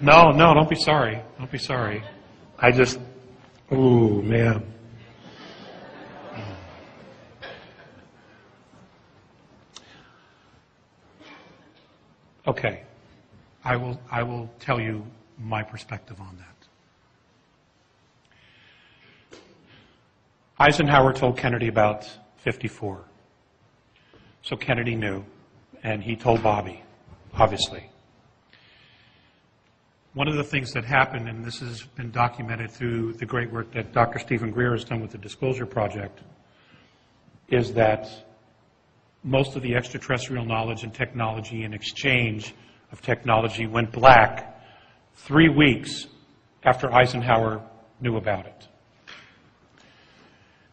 No, don't be sorry. Don't be sorry. I just, ooh, man. Okay. I will tell you my perspective on that. Eisenhower told Kennedy about 54. So Kennedy knew, and he told Bobby, obviously. One of the things that happened, and this has been documented through the great work that Dr. Stephen Greer has done with the Disclosure Project, is that most of the extraterrestrial knowledge and technology and exchange of technology went black 3 weeks after Eisenhower knew about it.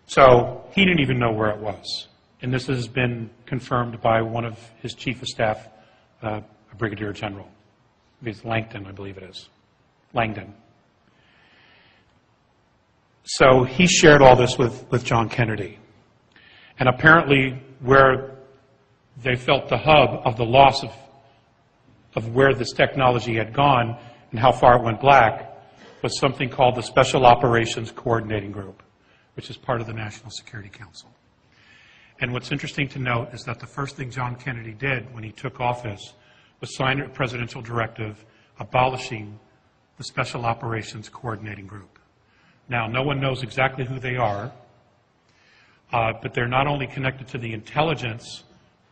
So he didn't even know where it was. And this has been confirmed by one of his chief of staff, a brigadier general. It's Langdon, I believe it is. Langdon. So he shared all this with John Kennedy. And apparently where they felt the hub of the loss of where this technology had gone and how far it went black was something called the Special Operations Coordinating Group, which is part of the National Security Council. And what's interesting to note is that the first thing John Kennedy did when he took office was sign a presidential directive abolishing the Special Operations Coordinating Group. Now, no one knows exactly who they are, but they're not only connected to the intelligence,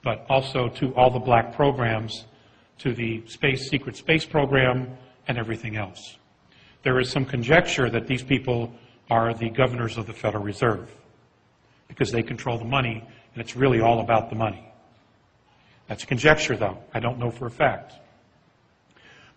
but also to all the black programs, to the secret space program, and everything else. There is some conjecture that these people are the governors of the Federal Reserve, because they control the money, and it's really all about the money. That's conjecture, though. I don't know for a fact.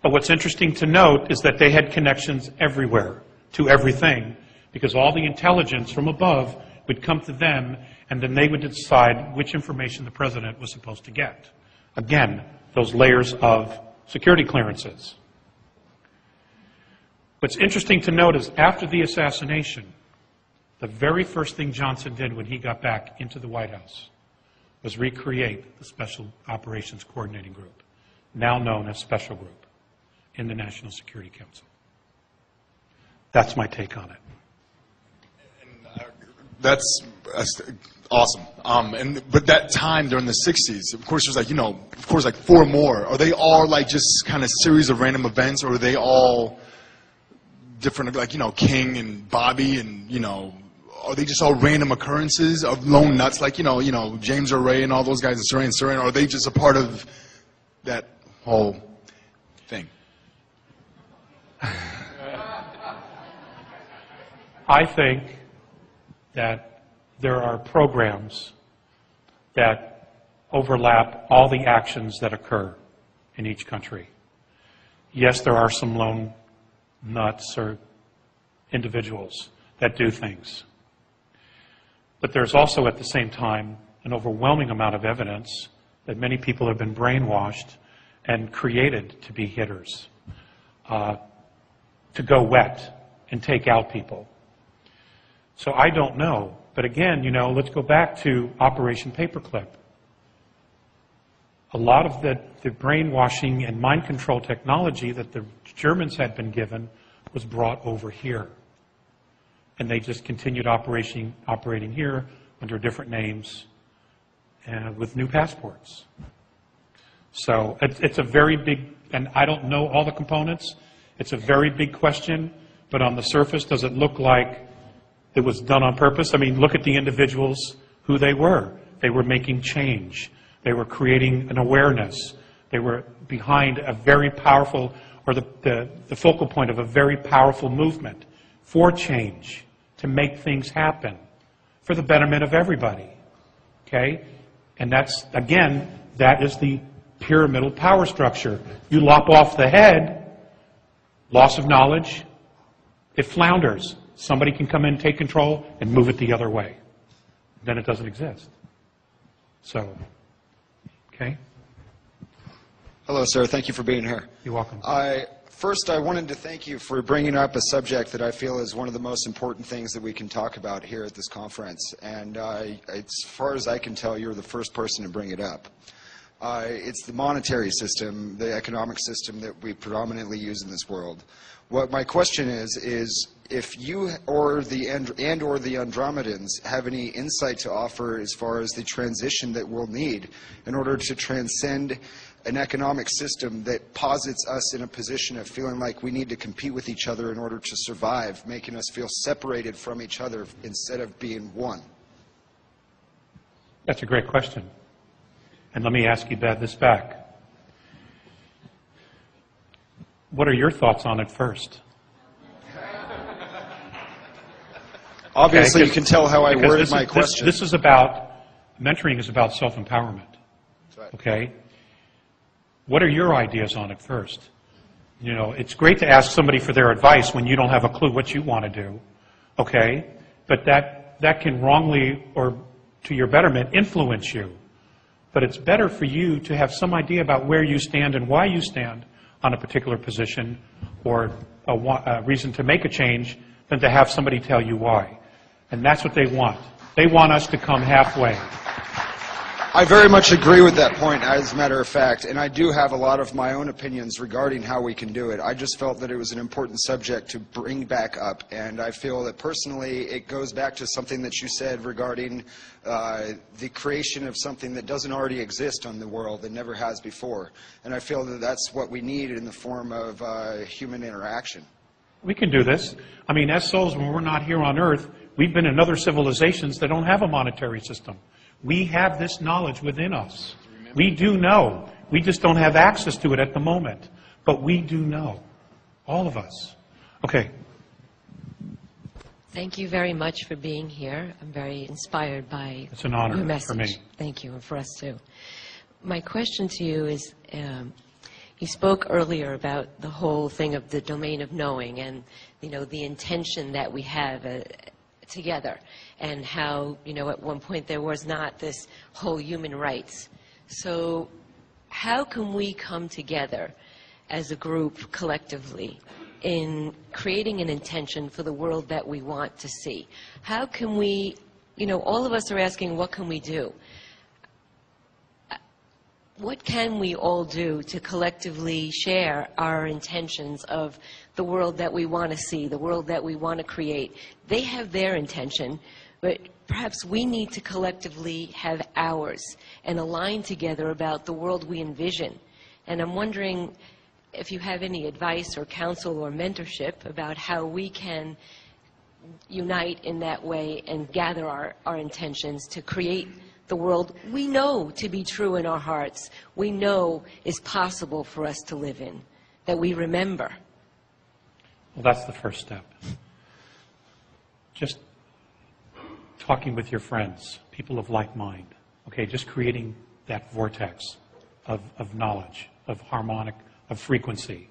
But what's interesting to note is that they had connections everywhere, to everything, because all the intelligence from above would come to them, and then they would decide which information the president was supposed to get. Again, those layers of security clearances. What's interesting to note is after the assassination, the very first thing Johnson did when he got back into the White House was recreate the Special Operations Coordinating Group, now known as Special Group, in the National Security Council. That's my take on it. That's awesome. But that time during the 60s, of course, there's like 4 more. Are they all like just kind of series of random events, or are they all different, like, King and Bobby and, are they just all random occurrences of lone nuts, like, James Earl Ray and all those guys in Surrey, or are they just a part of that whole thing? I think that there are programs that overlap all the actions that occur in each country. Yes, there are some lone nuts or individuals that do things. But there's also, at the same time, an overwhelming amount of evidence that many people have been brainwashed and created to be hitters, to go wet and take out people. So I don't know. But again, let's go back to Operation Paperclip. A lot of the brainwashing and mind control technology that the Germans had been given was brought over here. And they just continued operating here under different names and with new passports. So it's a very big, and I don't know all the components. It's a very big question, but on the surface, does it look like it was done on purpose? I mean, look at the individuals, who they were. They were making change. They were creating an awareness. They were behind a very powerful, or the focal point of a very powerful movement for change, to make things happen for the betterment of everybody. Okay? And that's, again, that is the pyramidal power structure. You lop off the head, loss of knowledge, it flounders. Somebody can come in, take control, and move it the other way. Then it doesn't exist. So, okay? Hello, sir. Thank you for being here. You're welcome. First, I wanted to thank you for bringing up a subject that I feel is one of the most important things that we can talk about here at this conference. And as far as I can tell, you're the first person to bring it up. It's the monetary system, the economic system that we predominantly use in this world. What my question is if you or the Andromedans have any insight to offer as far as the transition that we'll need in order to transcend an economic system that posits us in a position of feeling like we need to compete with each other in order to survive, making us feel separated from each other instead of being one. That's a great question. And let me ask you this back. What are your thoughts on it first? Obviously, Okay, you can tell how I worded my question. This is about, mentoring is about self-empowerment. That's right. Okay? What are your ideas on it first? You know, it's great to ask somebody for their advice when you don't have a clue what you want to do. Okay? But that can wrongly, or to your betterment, influence you. But it's better for you to have some idea about where you stand and why you stand on a particular position or a reason to make a change than to have somebody tell you why. And that's what they want. They want us to come halfway. I very much agree with that point, as a matter of fact, and I do have a lot of my own opinions regarding how we can do it. I just felt that it was an important subject to bring back up, and I feel that personally it goes back to something that you said regarding the creation of something that doesn't already exist on the world and never has before. And I feel that that's what we need in the form of human interaction. We can do this. I mean, as souls, when we're not here on Earth, we've been in other civilizations that don't have a monetary system. We have this knowledge within us. We do know. We just don't have access to it at the moment. But we do know. All of us. Okay. Thank you very much for being here. I'm very inspired by It's an honor your message. for me. Thank you, and for us too. My question to you is, you spoke earlier about the whole thing of the domain of knowing and, you know, the intention that we have together, and how, you know, at one point there was not this whole human rights. So how can we come together as a group collectively in creating an intention for the world that we want to see? How can we, you know, all of us are asking, what can we do? What can we all do to collectively share our intentions of the world that we want to see, the world that we want to create? They have their intention, but perhaps we need to collectively have ours and align together about the world we envision. And I'm wondering if you have any advice or counsel or mentorship about how we can unite in that way and gather our intentions to create the world we know to be true in our hearts, we know is possible for us to live in, that we remember. Well, that's the first step. Just talking with your friends, people of like mind, okay, just creating that vortex of knowledge, of harmonic, of frequency.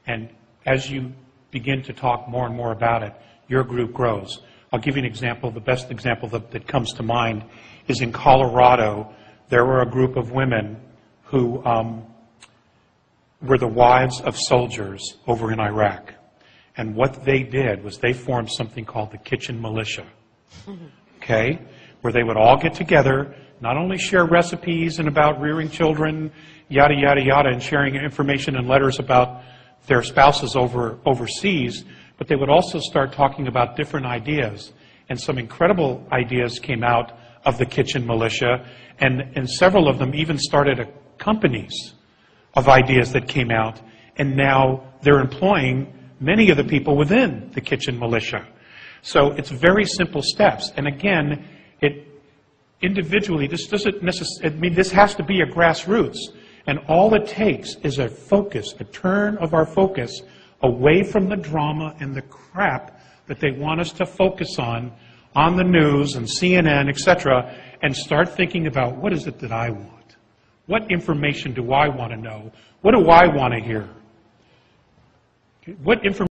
And as you begin to talk more and more about it, your group grows. I'll give you an example. The best example that comes to mind is in Colorado. There were a group of women who were the wives of soldiers over in Iraq. And what they did was they formed something called the Kitchen Militia, okay, where they would all get together, not only share recipes and about rearing children, yada, yada, yada, and sharing information and letters about their spouses overseas, but they would also start talking about different ideas. And some incredible ideas came out of the Kitchen Militia, and several of them even started companies of ideas that came out, and now they're employing many of the people within the Kitchen Militia. So it's very simple steps. And again, it individually, this doesn't necessarily, I mean, this has to be a grassroots. And all it takes is a focus, a turn of our focus away from the drama and the crap that they want us to focus on the news and CNN, etc., and start thinking about, what is it that I want? What information do I want to know? What do I want to hear? What information